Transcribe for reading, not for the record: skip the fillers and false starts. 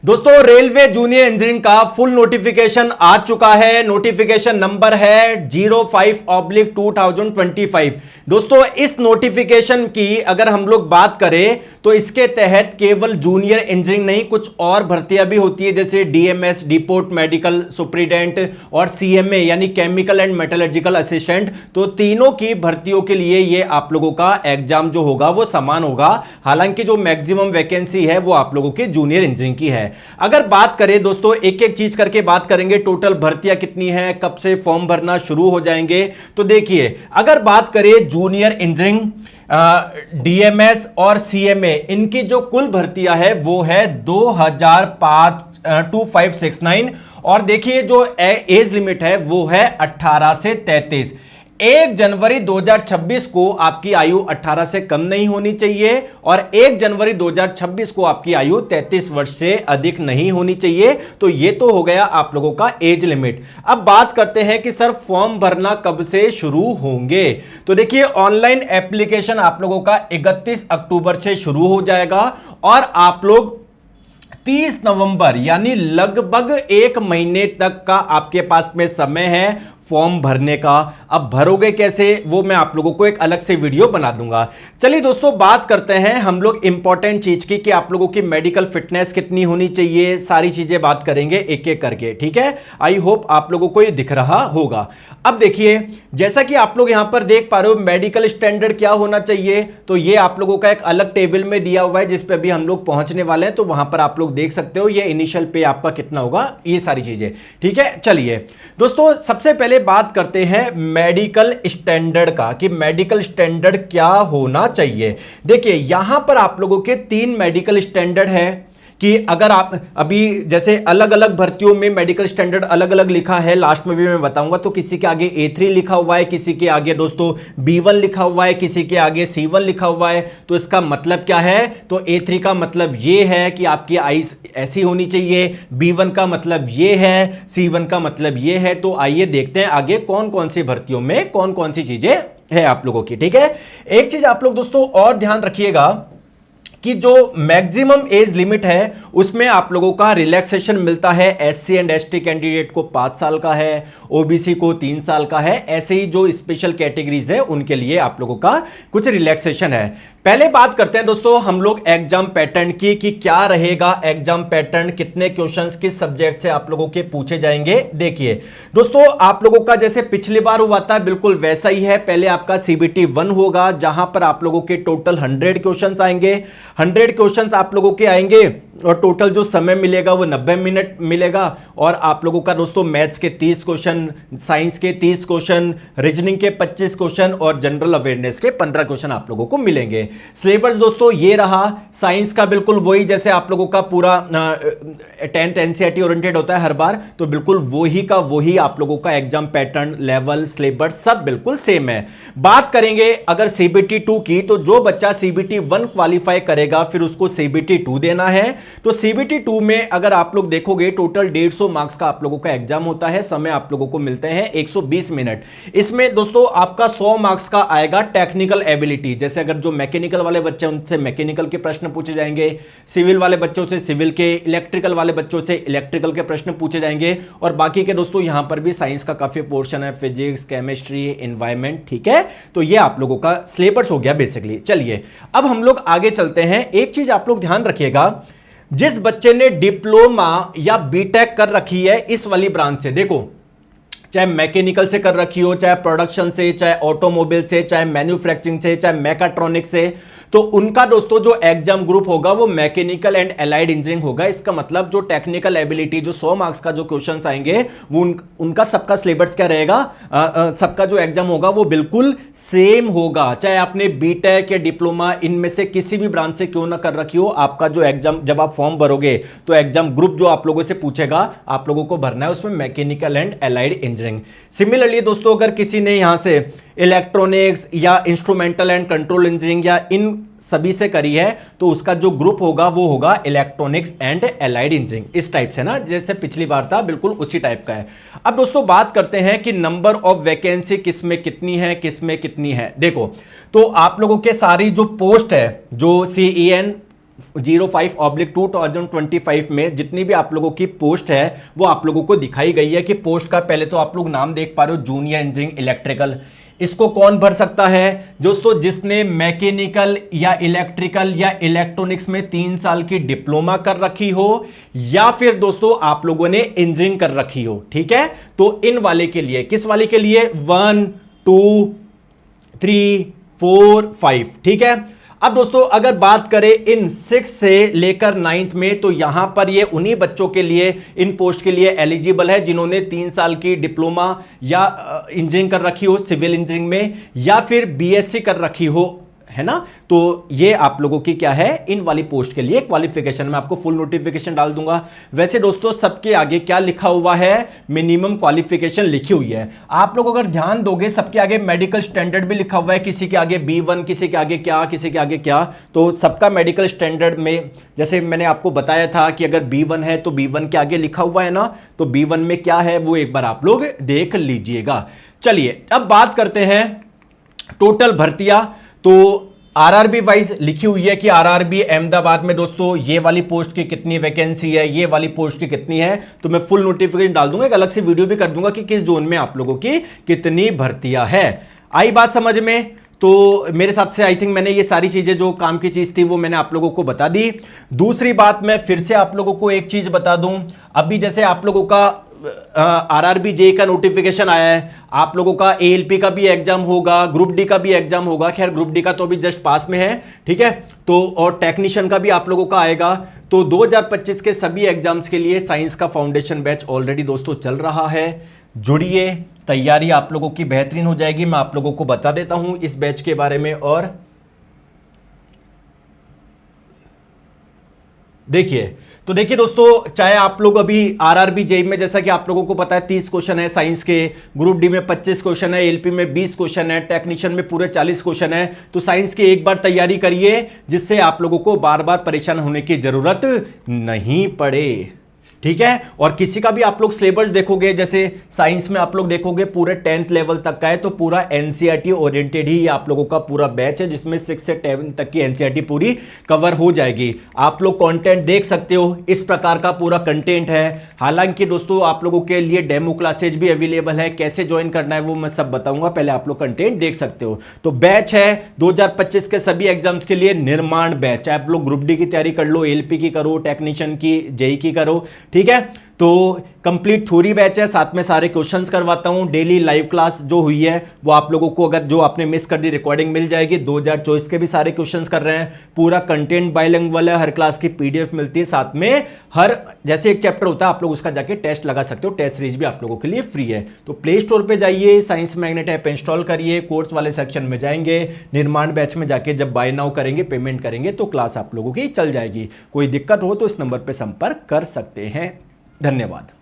दोस्तों railway junior engineering का full notification आ चुका है। नोटिफिकेशन नंबर है 05/2025। दोस्तों इस नोटिफिकेशन की अगर हम लोग बात करें तो इसके तहत केवल जूनियर इंजीनियरिंग नहीं, कुछ और भर्तियां भी होती है जैसे डीएमएस, डिपोर्ट मेडिकल सुपरिटेंडेंट और सीएमए यानी केमिकल एंड मेटलर्जिकल असिस्टेंट। तो तीनों की भर्तियों के लिए ये आप लोगों का एग्जाम जो होगा वो समान होगा। हालांकि जो मैक्सिमम वैकेंसी है वो आप लोगों के जूनियर इंजीनियरिंग की है। अगर बात करें दोस्तों एक एक चीज करके बात करेंगे, टोटल भर्तियां कितनी है, कब से फॉर्म भरना शुरू हो जाएंगे। तो देखिए अगर बात करें जूनियर इंजीनियरिंग, डीएमएस और सीएमए, इनकी जो कुल भर्तियां है वो है 2569। और देखिए जो एज लिमिट है वो है 18 से 33। 1 जनवरी 2026 को आपकी आयु 18 से कम नहीं होनी चाहिए और 1 जनवरी 2026 को आपकी आयु 33 वर्ष से अधिक नहीं होनी चाहिए। तो ये तो हो गया आप लोगों का एज लिमिट। अब बात करते हैं कि सर फॉर्म भरना कब से शुरू होंगे। तो देखिए ऑनलाइन एप्लीकेशन आप लोगों का 31 अक्टूबर से शुरू हो जाएगा और आप लोग 30 नवंबर यानी लगभग 1 महीने तक का आपके पास में समय है फॉर्म भरने का। अब भरोगे कैसे वो मैं आप लोगों को एक अलग से वीडियो बना दूंगा। चलिए दोस्तों बात करते हैं हम लोग इंपॉर्टेंट चीज की कि आप लोगों की मेडिकल फिटनेस कितनी होनी चाहिए, सारी चीजें बात करेंगे एक एक करके, ठीक है। आई होप आप लोगों को ये दिख रहा होगा। अब देखिए जैसा कि आप लोग यहां पर देख पा रहे हो मेडिकल स्टैंडर्ड क्या होना चाहिए, तो ये आप लोगों का एक अलग टेबल में दिया हुआ है जिस पे अभी हम लोग पहुंचने वाले हैं। तो वहां पर आप लोग देख सकते हो ये इनिशियल पे आपका कितना होगा, ये सारी चीजें, ठीक है। चलिए दोस्तों सबसे पहले बात करते हैं मेडिकल स्टैंडर्ड का कि मेडिकल स्टैंडर्ड क्या होना चाहिए। देखिए यहां पर आप लोगों के 3 मेडिकल स्टैंडर्ड है कि अगर आप अभी जैसे अलग अलग भर्तियों में मेडिकल स्टैंडर्ड अलग अलग लिखा है, लास्ट में भी मैं बताऊंगा। तो किसी के आगे A3 लिखा हुआ है, किसी के आगे दोस्तों B1 लिखा हुआ है, किसी के आगे C1 लिखा हुआ है। तो इसका मतलब क्या है, तो A3 का मतलब ये है कि आपकी आईज ऐसी होनी चाहिए, B1 का मतलब ये है, C1 का मतलब ये है। तो आइए देखते हैं आगे कौन कौन सी भर्तियों में कौन कौन सी चीजें है आप लोगों की, ठीक है। एक चीज आप लोग दोस्तों और ध्यान रखिएगा कि जो मैक्सिमम एज लिमिट है उसमें आप लोगों का रिलैक्सेशन मिलता है। एससी एंड एसटी कैंडिडेट को 5 साल का है, ओबीसी को 3 साल का है। ऐसे ही जो स्पेशल कैटेगरीज है उनके लिए आप लोगों का कुछ रिलैक्सेशन है। पहले बात करते हैं दोस्तों हम लोग एग्जाम पैटर्न की कि क्या रहेगा एग्जाम पैटर्न, कितने क्वेश्चंस किस सब्जेक्ट से आप लोगों के पूछे जाएंगे। देखिए दोस्तों आप लोगों का जैसे पिछली बार हुआ था बिल्कुल वैसा ही है। पहले आपका सीबीटी 1 होगा जहां पर आप लोगों के टोटल 100 क्वेश्चंस आएंगे। 100 क्वेश्चंस आप लोगों के आएंगे और टोटल जो समय मिलेगा वो 90 मिनट मिलेगा। और आप लोगों का दोस्तों मैथ्स के 30 क्वेश्चन, साइंस के 30 क्वेश्चन, रीजनिंग के 25 क्वेश्चन और जनरल अवेयरनेस के 15 क्वेश्चन आप लोगों को मिलेंगे। सिलेबस दोस्तों ये रहा, साइंस का बिल्कुल वही जैसे आप लोगों का पूरा 10th एनसीईआरटी ओरिएंटेड होता है हर बार, तो बिल्कुल वही का वही आप लोगों का एग्जाम पैटर्न, लेवल, सिलेबस सब बिल्कुल सेम है। बात करेंगे अगर सीबीटी 2 की, तो जो बच्चा सीबीटी 1 क्वालिफाई करेगा फिर उसको सीबीटी 2 देना है। तो सीबीटी 2 में अगर आप लोग देखोगे टोटल 150 मार्क्स का आप लोगों का एग्जाम होता है। समय आप लोगों को मिलते हैं 120 मिनट। इसमें दोस्तों आपका 100 मार्क्स का आएगा टेक्निकल एबिलिटी, जैसे अगर जो मैकेनिकल वाले बच्चे उनसे मैकेनिकल के प्रश्न पूछे जाएंगे, सिविल वाले बच्चों से सिविल के, इलेक्ट्रिकल वाले बच्चों से इलेक्ट्रिकल के प्रश्न पूछे जाएंगे। और बाकी के दोस्तों यहां पर भी साइंस का काफी पोर्शन है, फिजिक्स, केमिस्ट्री, एनवायरमेंट, ठीक है। तो ये आप लोगों का सिलेबस हो गया बेसिकली। चलिए अब हम लोग आगे चलते हैं। एक चीज आप लोग ध्यान रखिएगा, जिस बच्चे ने डिप्लोमा या बीटेक कर रखी है इस वाली ब्रांच से, देखो चाहे मैकेनिकल से कर रखी हो, चाहे प्रोडक्शन से, चाहे ऑटोमोबाइल से, चाहे मैन्युफैक्चरिंग से, चाहे मैकाट्रॉनिक से, तो उनका दोस्तों जो एग्जाम ग्रुप होगा वो मैकेनिकल एंड एलाइड इंजीनियरिंग होगा। इसका मतलब जो टेक्निकल एबिलिटी जो 100 मार्क्स का जो क्वेश्चंस आएंगे वो उनका सबका सिलेबस क्या रहेगा, सबका जो एग्जाम होगा वो बिल्कुल सेम होगा। चाहे आपने बीटेक या डिप्लोमा इनमें से किसी भी ब्रांच से क्यों ना कर रखी हो, आपका जो एग्जाम जब आप फॉर्म भरोगे तो एग्जाम ग्रुप जो आप लोगों से पूछेगा आप लोगों को भरना है उसमें mechanical and allied engineering. Similarly दोस्तों अगर किसी ने यहां से इलेक्ट्रॉनिक्स या इंस्ट्रूमेंटल एंड कंट्रोल इंजीनियरिंग या इन सभी से करी है तो उसका जो ग्रुप होगा वो होगा इलेक्ट्रॉनिक्स एंड एलाइड इंजीनियरिंग। इस टाइप से ना जैसे पिछली बार था बिल्कुल उसी टाइप का है। अब दोस्तों बात करते हैं कि नंबर ऑफ वैकेंसी किस में कितनी है, किस में कितनी है। देखो तो आप लोगों के सारी जो पोस्ट है जो CEN 05/2025 में जितनी भी आप लोगों की पोस्ट है वो आप लोगों को दिखाई गई है कि पोस्ट का पहले तो आप लोग नाम देख पा रहे हो, जूनियर इंजीनियरिंग इलेक्ट्रिकल। इसको कौन भर सकता है? दोस्तों जिसने मैकेनिकल या इलेक्ट्रिकल या इलेक्ट्रॉनिक्स में 3 साल की डिप्लोमा कर रखी हो, या फिर दोस्तों आप लोगों ने इंजीनियरिंग कर रखी हो। ठीक है, तो इन वाले के लिए, किस वाले के लिए? 1 2 3 4 5। ठीक है, अब दोस्तों अगर बात करें इन 6 से लेकर 9th में, तो यहां पर ये उन्हीं बच्चों के लिए इन पोस्ट के लिए एलिजिबल है जिन्होंने 3 साल की डिप्लोमा या इंजीनियरिंग कर रखी हो सिविल इंजीनियरिंग में, या फिर बीएससी कर रखी हो, है ना। तो ये आप लोगों की क्या है, इन वाली पोस्ट के लिए क्वालिफिकेशन। मैं आपको फुल नोटिफिकेशन डाल दूंगा। वैसे दोस्तों सबके आगे क्या लिखा हुआ है? मिनिमम क्वालिफिकेशन लिखी हुई है। आप लोग अगर ध्यान दोगे सबके आगे मेडिकल स्टैंडर्ड भी लिखा हुआ है, किसी के आगे B1, किसी के आगे क्या, किसी के आगे क्या। तो सबका मेडिकल स्टैंडर्ड में, जैसे मैंने आपको बताया था कि अगर B1 है तो B1 के आगे लिखा हुआ है ना, तो B1 में क्या है वो एक बार आप लोग देख लीजिएगा। चलिए अब बात करते हैं टोटल भर्तियां। तो आरआरबी वाइज लिखी हुई है कि आरआरबी अहमदाबाद में दोस्तों ये वाली पोस्ट की कितनी वैकेंसी है, ये वाली पोस्ट की कितनी है। तो मैं फुल नोटिफिकेशन डाल दूंगा, एक अलग से वीडियो भी कर दूंगा कि किस जोन में आप लोगों की कितनी भर्तियां है। आई बात समझ में? तो मेरे हिसाब से आई थिंक मैंने ये सारी चीजें जो काम की चीज थी वो मैंने आप लोगों को बता दी। दूसरी बात मैं फिर से आप लोगों को एक चीज बता दूं, अभी जैसे आप लोगों का आरआरबी जेई का नोटिफिकेशन आया है, आप लोगों का एएलपी का भी एग्जाम होगा, ग्रुप डी का भी एग्जाम होगा। खैर ग्रुप डी का तो अभी जस्ट पास में है, ठीक है। तो और टेक्नीशियन का भी आप लोगों का आएगा। तो 2025 के सभी एग्जाम्स के लिए साइंस का फाउंडेशन बैच ऑलरेडी दोस्तों चल रहा है। जुड़िए, तैयारी आप लोगों की बेहतरीन हो जाएगी। मैं आप लोगों को बता देता हूं इस बैच के बारे में। और देखिए, तो देखिए दोस्तों, चाहे आप लोग अभी आरआरबी जेई में, जैसा कि आप लोगों को पता है 30 क्वेश्चन है साइंस के, ग्रुप डी में 25 क्वेश्चन है, एलपी में 20 क्वेश्चन है, टेक्नीशियन में पूरे 40 क्वेश्चन है। तो साइंस की एक बार तैयारी करिए जिससे आप लोगों को बार बार परेशान होने की जरूरत नहीं पड़े, ठीक है। और किसी का भी आप लोग सिलेबस देखोगे, जैसे साइंस में आप लोग देखोगे पूरे 10th लेवल तक का है, तो पूरा एनसीईआरटी ओरिएंटेड ही आप लोगों का पूरा बैच है जिसमें 6 से 10 तक की एनसीईआरटी पूरी कवर हो जाएगी। आप लोग कंटेंट देख सकते हो, इस प्रकार का पूरा कंटेंट है। हालांकि दोस्तों आप लोगों के लिए डेमो क्लासेज भी अवेलेबल है, कैसे ज्वाइन करना है वो मैं सब बताऊंगा, पहले आप लोग कंटेंट देख सकते हो। तो बैच है 2025 के सभी एग्जाम्स के लिए निर्माण बैच, आप लोग ग्रुप डी की तैयारी कर लो, एलपी की करो, टेक्नीशियन की, जेई की करो, ठीक है। तो कंप्लीट थ्योरी बैच है, साथ में सारे क्वेश्चंस करवाता हूं। डेली लाइव क्लास जो हुई है वो आप लोगों को, अगर जो आपने मिस कर दी, रिकॉर्डिंग मिल जाएगी। 2024 के भी सारे क्वेश्चंस कर रहे हैं, पूरा कंटेंट बाइलिंगुअल है, हर क्लास की पीडीएफ मिलती है, साथ में हर जैसे एक चैप्टर होता है आप लोग उसका जाके टेस्ट लगा सकते हो। टेस्ट सीरीज भी आप लोगों के लिए फ्री है। तो प्ले स्टोर पे जाइए, साइंस मैग्नेट ऐप इंस्टॉल करिए, कोर्स वाले सेक्शन में जाएंगे, निर्माण बैच में जाके जब बाय नाउ करेंगे, पेमेंट करेंगे, तो क्लास आप लोगों की चल जाएगी। कोई दिक्कत हो तो इस नंबर पर संपर्क कर सकते हैं। धन्यवाद।